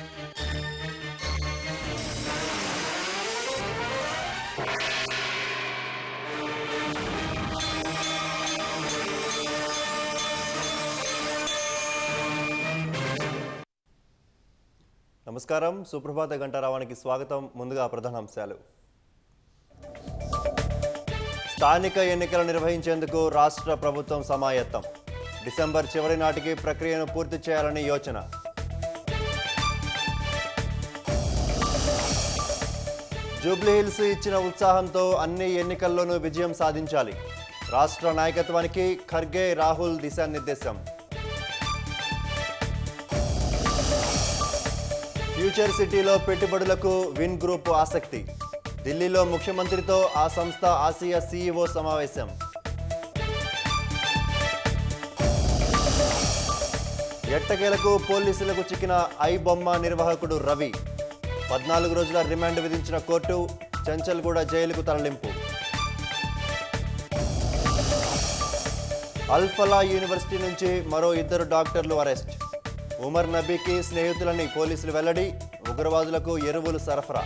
నమస్కారం, సుప్రభాత గంటారావానికి స్వాగతం. ముందుగా ప్రధానాంశాలు. స్థానిక ఎన్నికలు నిర్వహించేందుకు రాష్ట్ర ప్రభుత్వం సమాయత్తం. డిసెంబర్ చివరి నాటికి ప్రక్రియను పూర్తి చేయాలని యోచన. జూబ్లీహిల్స్ ఇచ్చిన ఉత్సాహంతో అన్ని ఎన్నికల్లోనూ విజయం సాధించాలి. రాష్ట్ర నాయకత్వానికి ఖర్గే, రాహుల్ దిశానిర్దేశం. ఫ్యూచర్ సిటీలో పెట్టుబడులకు విన్ గ్రూప్ ఆసక్తి. ఢిల్లీలో ముఖ్యమంత్రితో ఆ సంస్థ ఆసియా సీఈఓ సమావేశం. ఎట్టకేలకు పోలీసులకు చిక్కిన ఐ బొమ్మ నిర్వాహకుడు రవి. 14 రోజుల రిమాండ్ విధించిన కోర్టు. చెంచల్గూడ జైలుకు తరలింపు. అల్ఫలా యూనివర్సిటీ నుంచి మరో 2 డాక్టర్లు అరెస్ట్. ఉమర్ నబీకి స్నేహితులని పోలీసులు వెల్లడి. ఉగ్రవాదులకు ఎరువులు సరఫరా.